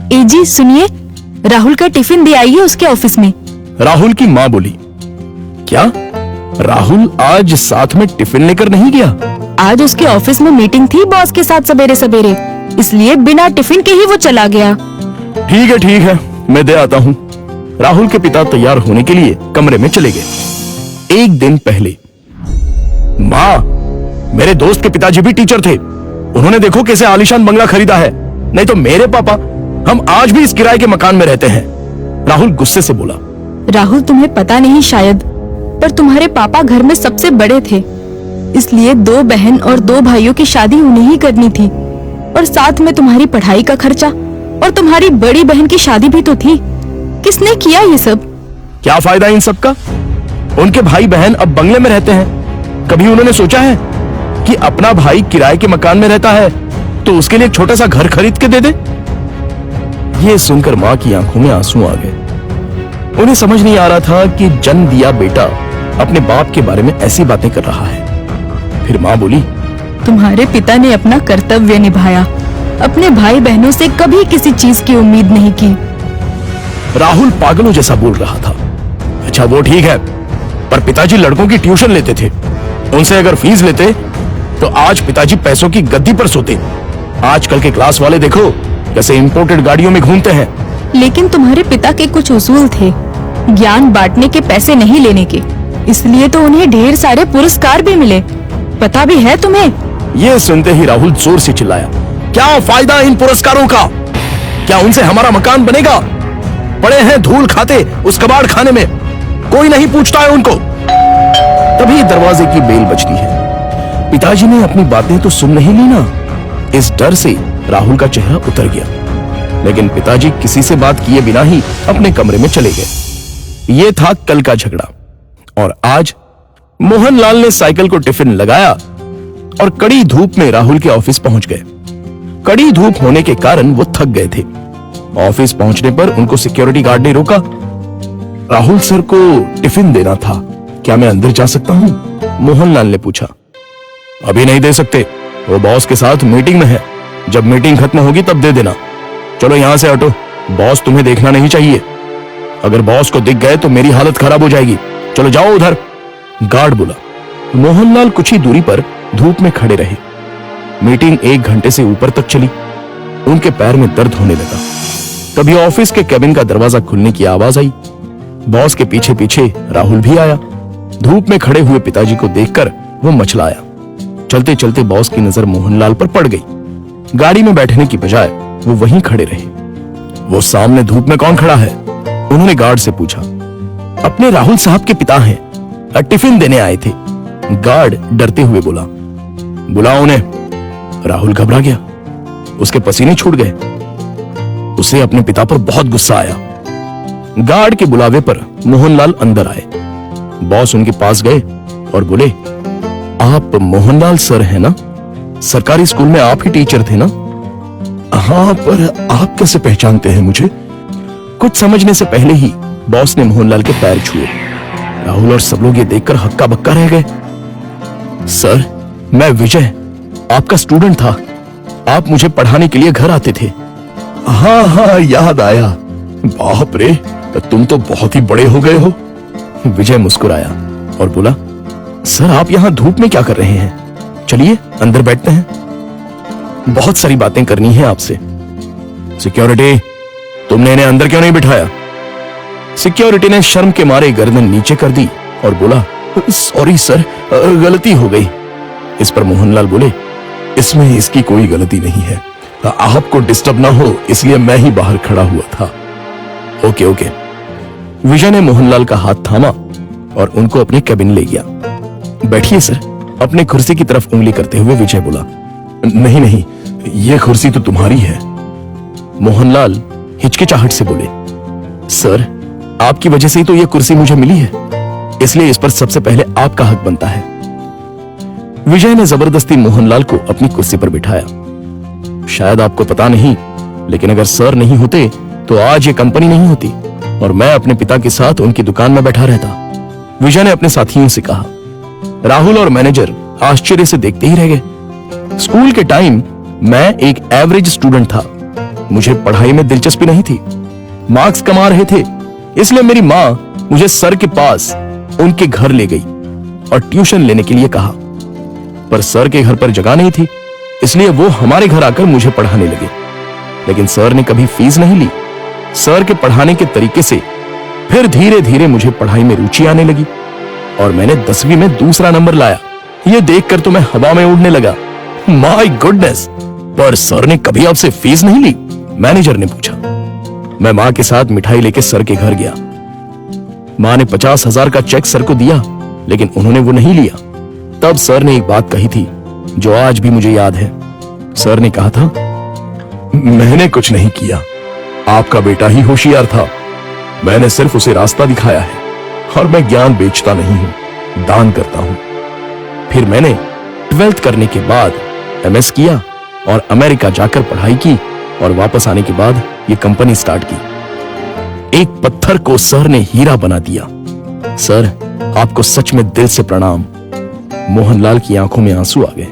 जी सुनिए, राहुल का टिफिन दे आइए उसके ऑफिस में। राहुल की माँ बोली, क्या राहुल आज साथ में टिफिन लेकर नहीं गया? आज उसके ऑफिस में मीटिंग थी बॉस के साथ सवेरे सवेरे, इसलिए बिना टिफिन के ही वो चला गया। ठीक है, मैं दे आता हूँ। राहुल के पिता तैयार होने के लिए कमरे में चले गए। एक दिन पहले, माँ, मेरे दोस्त के पिताजी भी टीचर थे, उन्होंने देखो कैसे आलीशान बंगला खरीदा है, नहीं तो मेरे पापा, हम आज भी इस किराए के मकान में रहते हैं। राहुल गुस्से से बोला। राहुल, तुम्हें पता नहीं शायद, पर तुम्हारे पापा घर में सबसे बड़े थे, इसलिए 2 बहन और 2 भाइयों की शादी उन्हें ही करनी थी, और साथ में तुम्हारी पढ़ाई का खर्चा, और तुम्हारी बड़ी बहन की शादी भी तो थी। किसने किया ये सब? क्या फायदा इन सब का? उनके भाई बहन अब बंगले में रहते हैं। कभी उन्होंने सोचा है कि अपना भाई किराए के मकान में रहता है तो उसके लिए एक छोटा सा घर खरीद के दे दे? ये सुनकर माँ की आंखों में आंसू आ गए। उन्हें समझ नहीं आ रहा था कि जन्म दिया बेटा अपने बाप के बारे में ऐसी बातें कर रहा है। फिर माँ बोली, तुम्हारे पिता ने अपना कर्तव्य निभाया, अपने भाई बहनों से कभी किसी चीज की उम्मीद नहीं की। राहुल पागलों जैसा बोल रहा था। अच्छा वो ठीक है, पर पिताजी लड़कों की ट्यूशन लेते थे, उनसे अगर फीस लेते तो आज पिताजी पैसों की गद्दी पर सोते। आजकल के क्लास वाले देखो कैसे इंपोर्टेड गाड़ियों में घूमते हैं। लेकिन तुम्हारे पिता के कुछ उसूल थे, ज्ञान बांटने के, पैसे नहीं लेने के, इसलिए तो उन्हें ढेर सारे पुरस्कार भी मिले। पता भी है तुम्हें? ये सुनते ही राहुल जोर से चिल्लाया, क्या फायदा इन पुरस्कारों का? क्या उनसे हमारा मकान बनेगा? पड़े हैं धूल खाते उस कबाड़ खाने में, कोई नहीं पूछता है उनको। तभी दरवाजे की बेल बजती है। पिताजी ने अपनी बातें तो सुन नहीं ली ना। इस डर से राहुल का चेहरा उतर गया, लेकिन पिताजी किसी से बात किए बिना ही अपने कमरे में चले गए। ये था कल का झगड़ा, और आज मोहनलाल ने साइकिल को टिफिन लगाया और कड़ी धूप में राहुल के ऑफिस पहुंच गए। कड़ी धूप होने के कारण वो थक गए थे। ऑफिस पहुंचने पर उनको सिक्योरिटी गार्ड ने रोका। राहुल सर को टिफिन देना था, क्या मैं अंदर जा सकता हूं? मोहनलाल ने पूछा। अभी नहीं दे सकते, वो बॉस के साथ मीटिंग में है, जब मीटिंग खत्म होगी तब दे देना। चलो यहां से हटो, बॉस तुम्हें देखना नहीं चाहिए। अगर बॉस को दिख गए तो मेरी हालत खराब हो जाएगी, चलो जाओ उधर, गार्ड बोला। मोहनलाल कुछ ही दूरी पर धूप में खड़े रहे। मीटिंग 1 घंटे से ऊपर तक चली। उनके पैर में दर्द होने लगा। तभी ऑफिस के केबिन का दरवाजा खुलने की आवाज आई। बॉस के पीछे पीछे राहुल भी आया। धूप में खड़े हुए पिताजी को देखकर वो मचलाया। चलते चलते बॉस की नजर मोहनलाल पर पड़ गई। गाड़ी में बैठने की बजाय वो वहीं खड़े रहे। वो सामने धूप में कौन खड़ा है? उन्होंने गार्ड से पूछा। अपने राहुल साहब के पिता हैं, टिफिन देने आए थे, गार्ड डरते हुए बोला। बुलाओ उन्हें। राहुल घबरा गया, उसके पसीने छूट गए। उसे अपने पिता पर बहुत गुस्सा आया। गार्ड के बुलावे पर मोहनलाल अंदर आए। बॉस उनके पास गए और बोले, आप मोहनलाल सर हैं ना? सरकारी स्कूल में आप ही टीचर थे ना? हाँ, पर आप कैसे पहचानते हैं मुझे? कुछ समझने से पहले ही बॉस ने मोहनलाल के पैर छुए। राहुल और सब लोग ये देखकर हक्का बक्का रह गए। सर, मैं विजय, आपका स्टूडेंट था। आप मुझे पढ़ाने के लिए घर आते थे। हाँ, याद आया। बाप रे, तुम तो बहुत ही बड़े हो गए हो। विजय मुस्कुराया और बोला, सर आप यहां धूप में क्या कर रहे हैं? चलिए अंदर बैठते हैं, बहुत सारी बातें करनी है आपसे। सिक्योरिटी, तुमने इन्हें अंदर क्यों नहीं बिठाया? सिक्योरिटी ने शर्म के मारे गर्दन नीचे कर दी और बोला, सॉरी सर, गलती हो गई। इस पर मोहनलाल बोले, इसमें इसकी कोई गलती नहीं है, आपको डिस्टर्ब ना हो इसलिए मैं ही बाहर खड़ा हुआ था। ओके। विजय ने मोहनलाल का हाथ थामा और उनको अपने केबिन ले गया। बैठिए सर, अपने कुर्सी की तरफ उंगली करते हुए विजय बोला। नहीं, ये कुर्सी तो तुम्हारी है। मोहनलाल हिचकिचाहट से बोले, सर आपकी वजह से ही तो ये कुर्सी मुझे मिली है, इसलिए इस पर सबसे पहले आपका हक बनता है। विजय ने जबरदस्ती मोहनलाल को अपनी कुर्सी पर बिठाया। शायद आपको पता नहीं, लेकिन अगर सर नहीं होते तो आज ये कंपनी नहीं होती और मैं अपने पिता के साथ उनकी दुकान में बैठा रहता। विजय ने अपने साथियों से कहा। राहुल और मैनेजर आश्चर्य से देखते ही रह गए। स्कूल के टाइम मैं एक एवरेज स्टूडेंट था, मुझे पढ़ाई में दिलचस्पी नहीं थी। मार्क्स कमा रहे थे, इसलिए मेरी माँ मुझे सर के पास उनके घर ले गई और ट्यूशन लेने के लिए कहा। पर सर के घर पर जगह नहीं थी, इसलिए वो हमारे घर आकर मुझे पढ़ाने लगे। लेकिन सर ने कभी फीस नहीं ली। सर के पढ़ाने के तरीके से फिर धीरे धीरे मुझे पढ़ाई में रुचि आने लगी और मैंने 10वीं में दूसरा नंबर लाया। ये देखकर तो मैं हवा में उड़ने लगा। My goodness! पर सर ने कभी आपसे फीस नहीं ली? मैनेजर ने पूछा। मैं मां के साथ मिठाई लेके सर के घर गया। मां ने 50,000 का चेक सर को दिया, लेकिन उन्होंने वो नहीं लिया। तब सर ने एक बात कही थी जो आज भी मुझे याद है। सर ने कहा था, मैंने कुछ नहीं किया, आपका बेटा ही होशियार था। मैंने सिर्फ उसे रास्ता दिखाया है और मैं ज्ञान बेचता नहीं हूं, दान करता हूं। फिर मैंने 12th करने के बाद MS किया और अमेरिका जाकर पढ़ाई की और वापस आने के बाद ये कंपनी स्टार्ट की। एक पत्थर को सर ने हीरा बना दिया। सर, आपको सच में दिल से प्रणाम। मोहनलाल की आंखों में आंसू आ गए।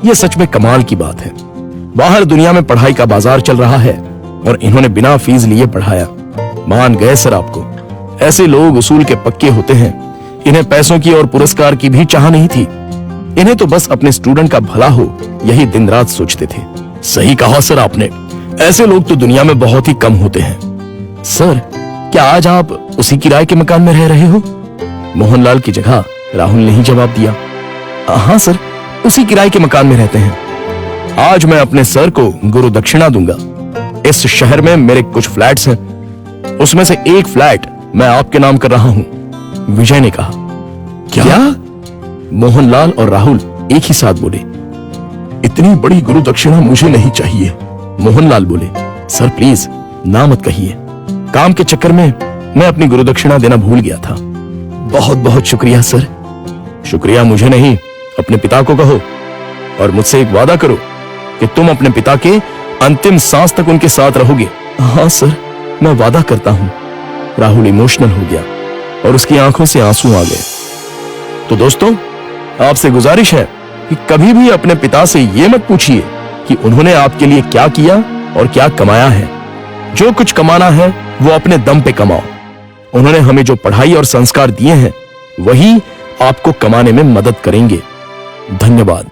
यह सच में कमाल की बात है। बाहर दुनिया में पढ़ाई का बाजार चल रहा है और इन्होंने बिना फीस लिए पढ़ाया। मान गए सर आपको। ऐसे लोग उसूल के पक्के होते हैं। इन्हें पैसों की और पुरस्कार की भी चाह नहीं थी। इन्हें तो बस अपने स्टूडेंट का भला हो, यही दिन रात सोचते थे। सही कहा सर आपने। ऐसे लोग तो दुनिया में बहुत ही कम होते हैं। सर, क्या आज आप उसी किराए के मकान में रह रहे हो? मोहनलाल की जगह राहुल ने ही जवाब दिया। हाँ सर, उसी किराए के मकान में रहते हैं। आज मैं अपने सर को गुरु दक्षिणा दूंगा। इस शहर में मेरे कुछ फ्लैट्स हैं, उसमें से एक फ्लैट मैं आपके नाम कर रहा हूं, विजय ने कहा। क्या? मोहनलाल और राहुल एक ही साथ बोले। इतनी बड़ी गुरु दक्षिणा मुझे नहीं चाहिए। मोहनलाल बोले, सर प्लीज ना मत कहिए। काम के चक्कर में मैं अपनी गुरु दक्षिणा देना भूल गया था। बहुत बहुत शुक्रिया सर। शुक्रिया मुझे नहीं, अपने पिता को कहो और मुझसे एक वादा करो कि तुम अपने पिता के अंतिम सांस तक उनके साथ रहोगे। हाँ सर, मैं वादा करता हूं। राहुल इमोशनल हो गया और उसकी आंखों से आंसू आ गए। तो दोस्तों, आपसे गुजारिश है कि कभी भी अपने पिता से यह मत पूछिए कि उन्होंने आपके लिए क्या किया और क्या कमाया है। जो कुछ कमाना है वो अपने दम पे कमाओ। उन्होंने हमें जो पढ़ाई और संस्कार दिए हैं वही आपको कमाने में मदद करेंगे। धन्यवाद।